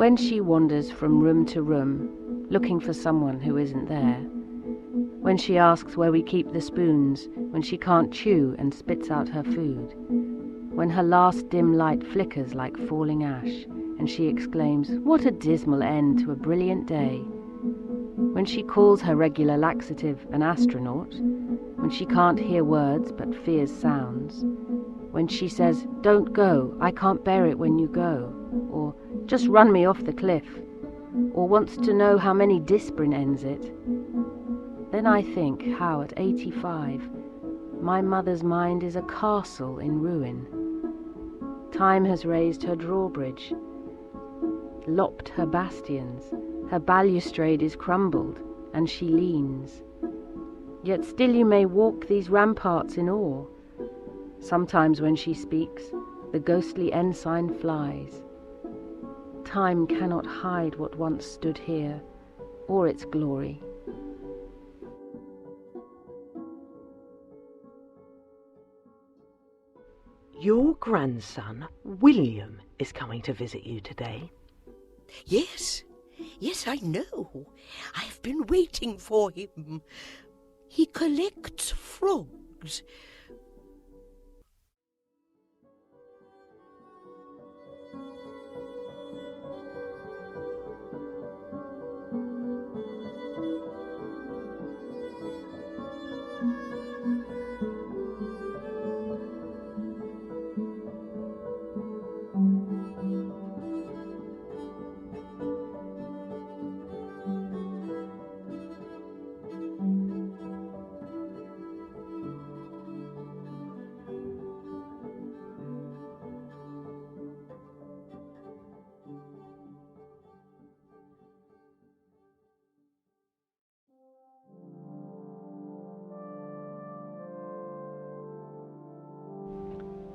When she wanders from room to room, looking for someone who isn't there. When she asks where we keep the spoons, when she can't chew and spits out her food. When her last dim light flickers like falling ash, and she exclaims, "What a dismal end to a brilliant day." When she calls her regular laxative an astronaut. When she can't hear words but fears sounds. When she says, "Don't go, I can't bear it when you go," or "Just run me off the cliff," or wants to know how many Disprin ends it. Then I think how at 85 my mother's mind is a castle in ruin. Time has raised her drawbridge, lopped her bastions, her balustrade is crumbled, and she leans. Yet still you may walk these ramparts in awe. Sometimes when she speaks, the ghostly ensign flies. Time cannot hide what once stood here, or its glory. Your grandson, William, is coming to visit you today. Yes, I know. I've been waiting for him. He collects frogs.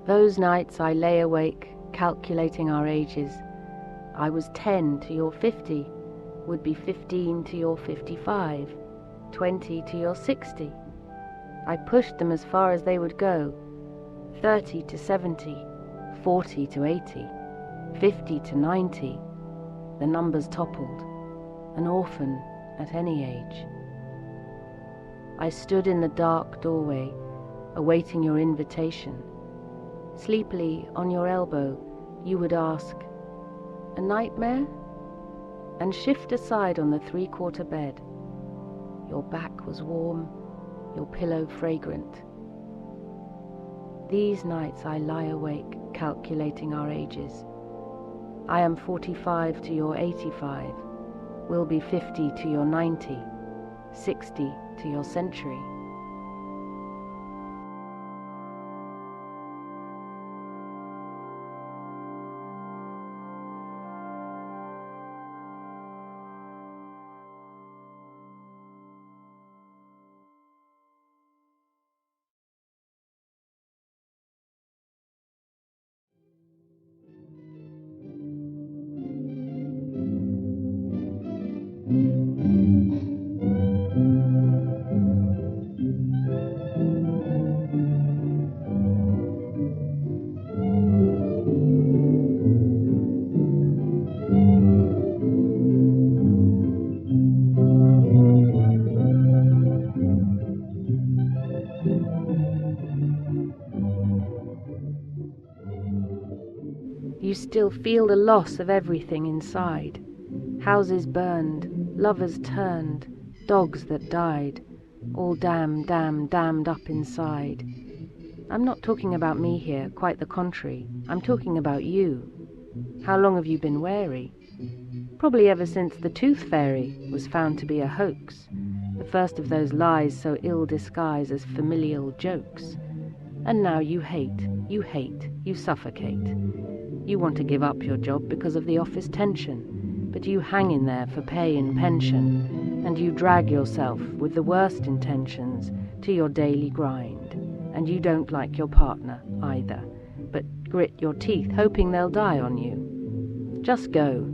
Those nights I lay awake, calculating our ages. I was 10 to your 50, would be 15 to your 55, 20 to your 60. I pushed them as far as they would go, 30 to 70, 40 to 80, 50 to 90. The numbers toppled, an orphan at any age. I stood in the dark doorway, awaiting your invitation. Sleepily on your elbow, you would ask, "A nightmare?" and shift aside on the 3/4 bed. Your back was warm, your pillow fragrant. These nights I lie awake, calculating our ages. I am 45 to your 85, will be 50 to your 90, 60 to your century. You still feel the loss of everything inside. Houses burned, lovers turned, dogs that died, all damned up inside. I'm not talking about me here, quite the contrary. I'm talking about you. How long have you been wary? Probably ever since the tooth fairy was found to be a hoax, the first of those lies so ill disguised as familial jokes. And now you hate, you suffocate. You want to give up your job because of the office tension, but you hang in there for pay and pension, and you drag yourself with the worst intentions to your daily grind, and you don't like your partner either, but grit your teeth hoping they'll die on you. Just go.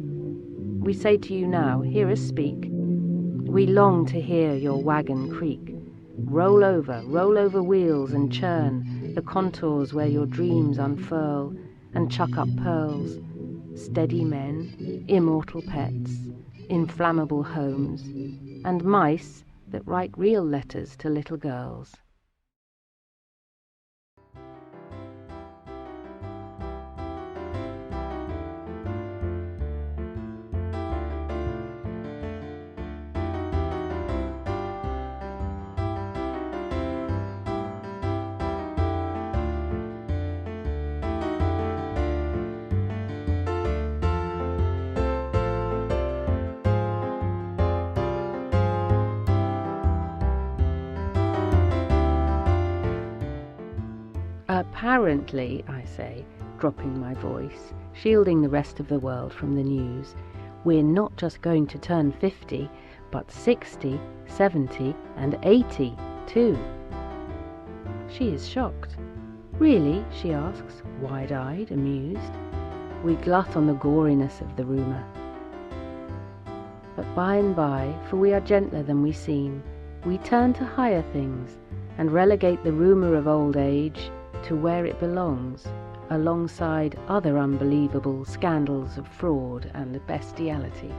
We say to you now, hear us speak. We long to hear your wagon creak. Roll over wheels and churn the contours where your dreams unfurl, and chuck up pearls. steady men, immortal pets, inflammable homes, and mice that write real letters to little girls. Apparently, I say, dropping my voice, shielding the rest of the world from the news, we're not just going to turn 50, but 60, 70, and 80 too. She is shocked. Really, she asks, wide-eyed, amused. We glut on the goriness of the rumour. But by and by, for we are gentler than we seem, we turn to higher things and relegate the rumour of old age to where it belongs, alongside other unbelievable scandals of fraud and bestiality.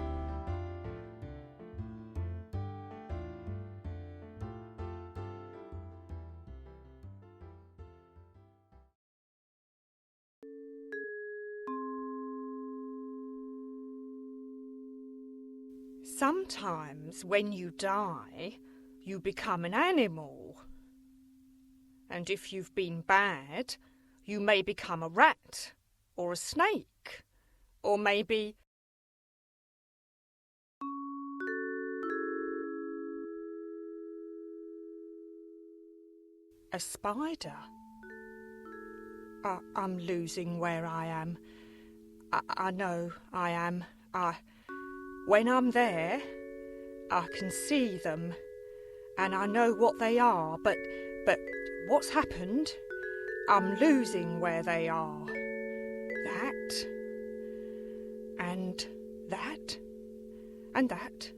Sometimes when you die, you become an animal. And if you've been bad, you may become a rat, or a snake, or maybe a spider. I'm losing where I am. I know I am. When I'm there, I can see them, and I know what they are, but what's happened? I'm losing where they are. That, and that, and that.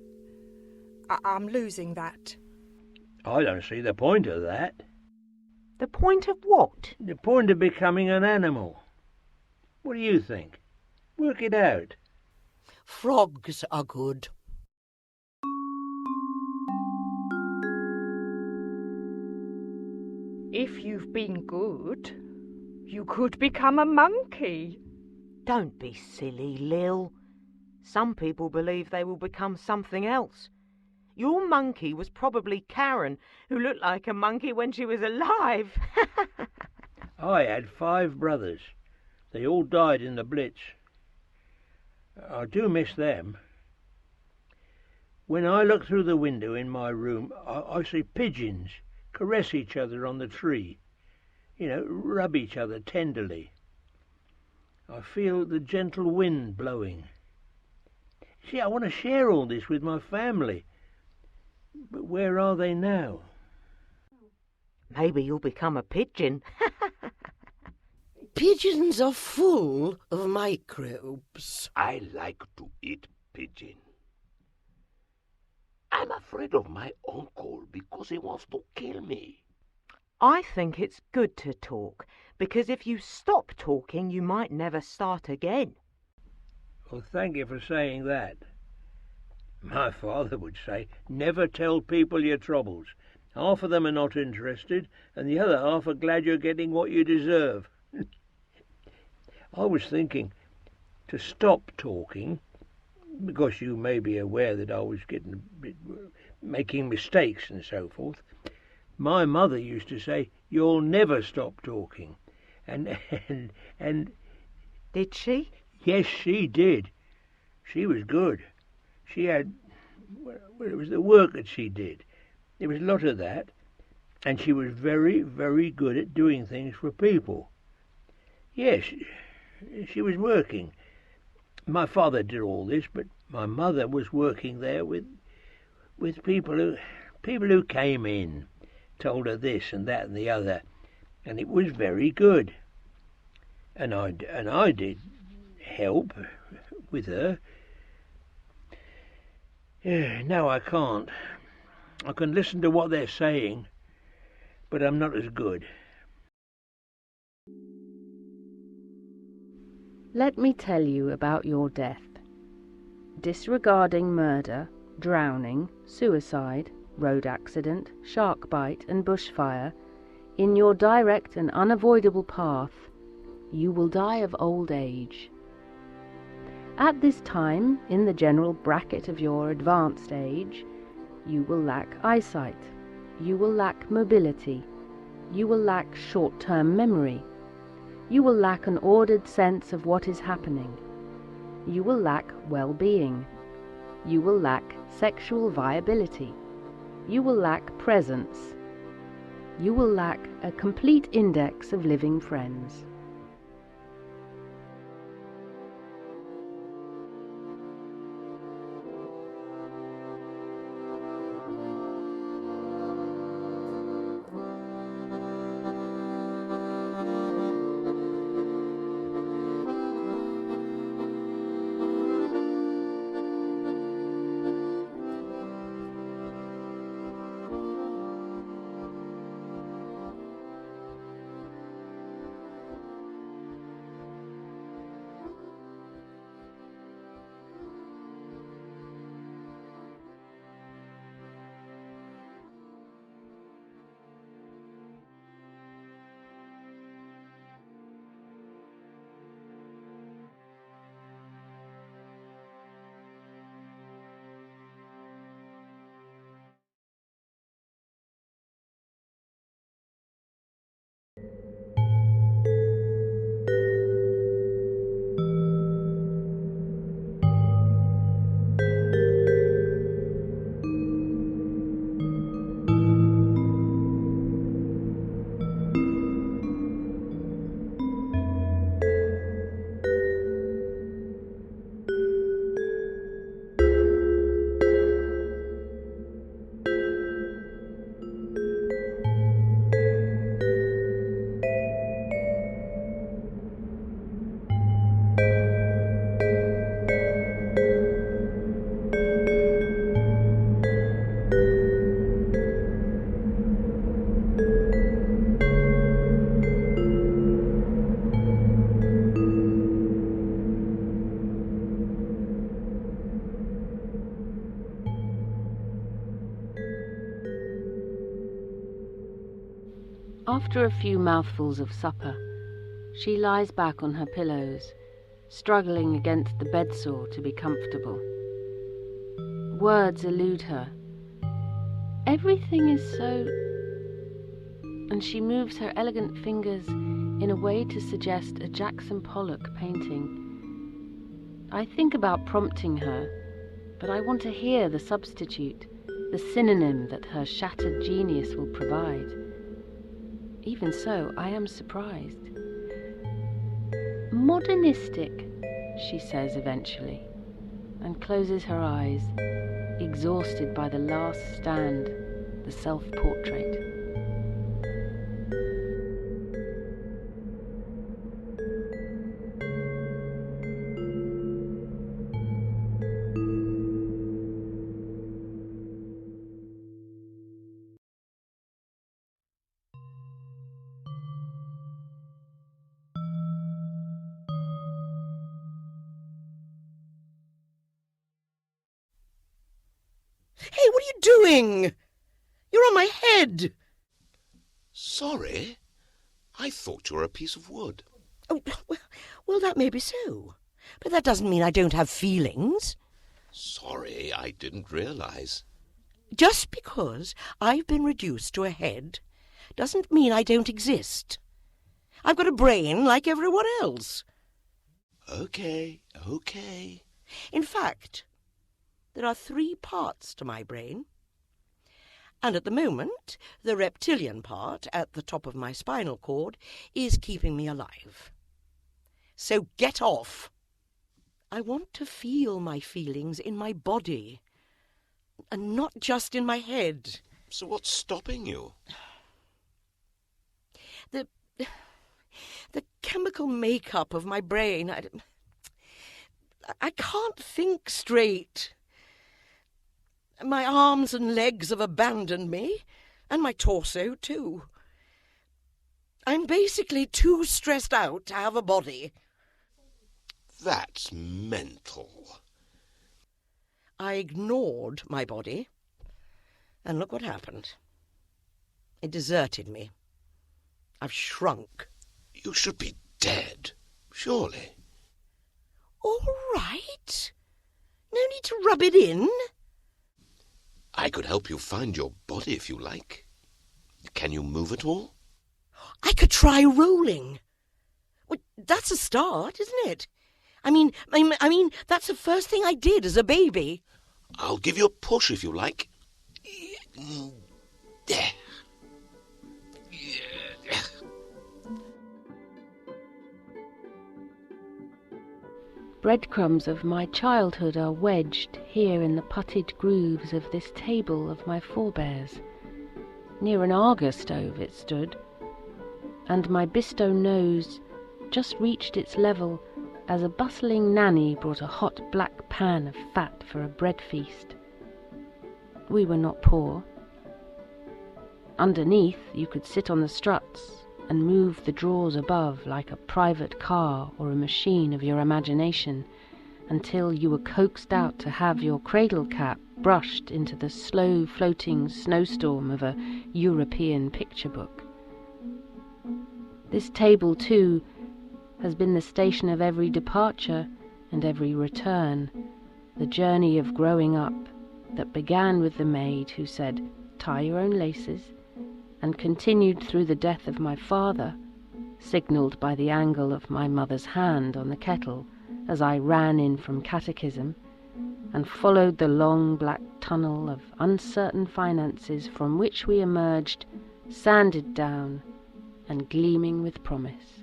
I'm losing that. I don't see the point of that. The point of what? The point of becoming an animal. What do you think? Work it out. Frogs are good. If you've been good, you could become a monkey. Don't be silly, Lil. Some people believe they will become something else. Your monkey was probably Karen, who looked like a monkey when she was alive. I had 5 brothers. They all died in the Blitz. I do miss them. When I look through the window in my room, I see pigeons caress each other on the tree, rub each other tenderly. I feel the gentle wind blowing. See, I want to share all this with my family, but where are they now? Maybe you'll become a pigeon. Pigeons are full of microbes. I like to eat pigeon. I'm afraid of my uncle because he wants to kill me. I think it's good to talk, because if you stop talking, you might never start again. Well, thank you for saying that. My father would say, never tell people your troubles. Half of them are not interested, and the other half are glad you're getting what you deserve. I was thinking to stop talking, because you may be aware that I was making mistakes and so forth. My mother used to say, you'll never stop talking. And Did she? Yes, she did. She was good. She had, it was the work that she did. There was a lot of that. And she was very, very good at doing things for people. Yes, she was working. My father did all this, but my mother was working there with people who came in, told her this and that and the other, and it was very good. And I did help with her. Now I can't. I can listen to what they're saying, but I'm not as good. Let me tell you about your death. Disregarding murder, drowning, suicide, road accident, shark bite and bushfire, in your direct and unavoidable path, you will die of old age. At this time, in the general bracket of your advanced age, you will lack eyesight, you will lack mobility, you will lack short-term memory, you will lack an ordered sense of what is happening, you will lack well-being, you will lack sexual viability, you will lack presence, you will lack a complete index of living friends. After a few mouthfuls of supper, she lies back on her pillows, struggling against the bedsore to be comfortable. Words elude her. Everything is so... And she moves her elegant fingers in a way to suggest a Jackson Pollock painting. I think about prompting her, but I want to hear the substitute, the synonym that her shattered genius will provide. Even so, I am surprised. Modernistic, she says eventually, and closes her eyes, exhausted by the last stand, the self-portrait. Hey, what are you doing? You're on my head. Sorry? I thought you were a piece of wood. Oh, well, that may be so. But that doesn't mean I don't have feelings. Sorry, I didn't realise. Just because I've been reduced to a head doesn't mean I don't exist. I've got a brain like everyone else. Okay. In fact, there are 3 parts to my brain. And at the moment, the reptilian part at the top of my spinal cord is keeping me alive. So get off. I want to feel my feelings in my body, and not just in my head. So what's stopping you? The chemical makeup of my brain. I can't think straight. My arms and legs have abandoned me, and my torso too. I'm basically too stressed out to have a body. That's mental. I ignored my body, and look what happened. It deserted me. I've shrunk. You should be dead, surely. All right. No need to rub it in. I could help you find your body if you like. Can you move at all? I could try rolling. Well, that's a start, isn't it? I mean, that's the first thing I did as a baby. I'll give you a push if you like. There. Breadcrumbs of my childhood are wedged here in the putted grooves of this table of my forebears. Near an Argus stove it stood, and my Bisto nose just reached its level as a bustling nanny brought a hot black pan of fat for a bread feast. We were not poor. Underneath you could sit on the struts and move the drawers above like a private car or a machine of your imagination, until you were coaxed out to have your cradle cap brushed into the slow floating snowstorm of a European picture book. This table, too, has been the station of every departure and every return, the journey of growing up that began with the maid who said, "Tie your own laces," and continued through the death of my father, signalled by the angle of my mother's hand on the kettle as I ran in from catechism, and followed the long black tunnel of uncertain finances from which we emerged, sanded down and gleaming with promise.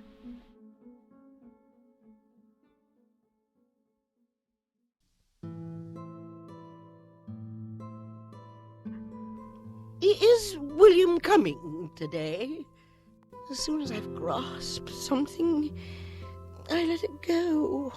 Is William coming today? As soon as I've grasped something, I let it go.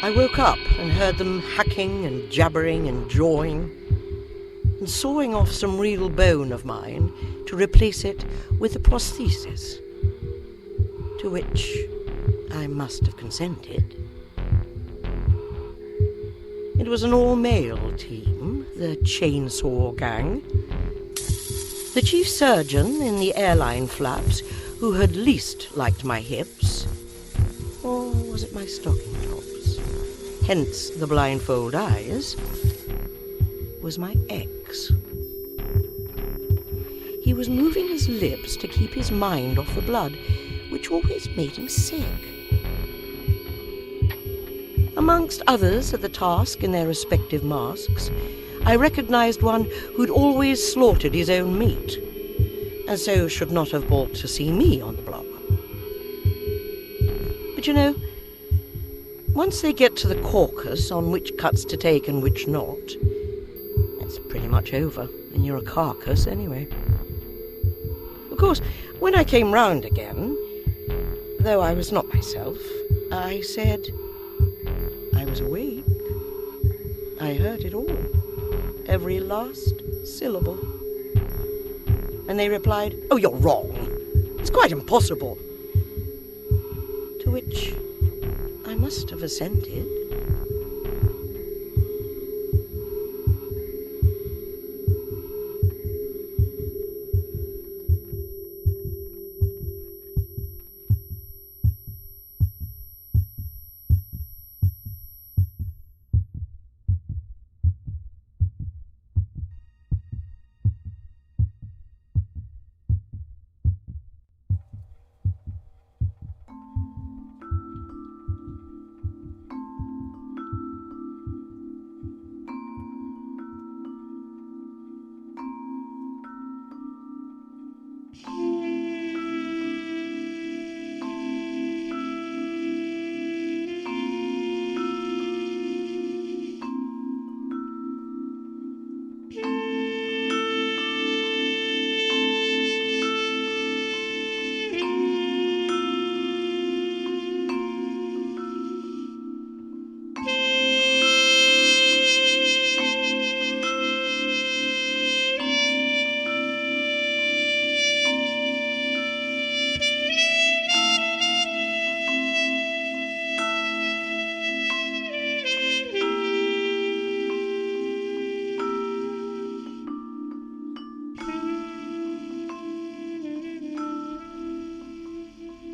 I woke up and heard them hacking and jabbering and jawing and sawing off some real bone of mine to replace it with a prosthesis, to which I must have consented. It was an all-male team, the chainsaw gang. The chief surgeon in the airline flaps, who had least liked my hips, or was it my stocking tops? Hence the blindfold eyes, was my ex. He was moving his lips to keep his mind off the blood, which always made him sick. Amongst others at the task in their respective masks, I recognized one who'd always slaughtered his own meat, and so should not have bought to see me on the block. But you know, once they get to the caucus on which cuts to take and which not, it's pretty much over, and you're a carcass anyway. Of course, when I came round again, though I was not myself, I said I was awake. I heard it all, every last syllable. And they replied, "Oh, you're wrong. It's quite impossible." To which I must have assented.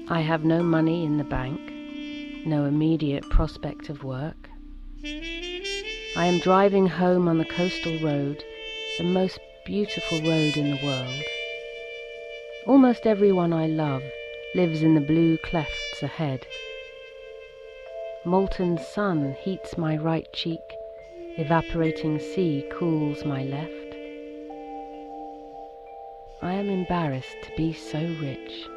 I have no money in the bank, no immediate prospect of work. I am driving home on the coastal road, the most beautiful road in the world. Almost everyone I love lives in the blue clefts ahead. Molten sun heats my right cheek, evaporating sea cools my left. I am embarrassed to be so rich.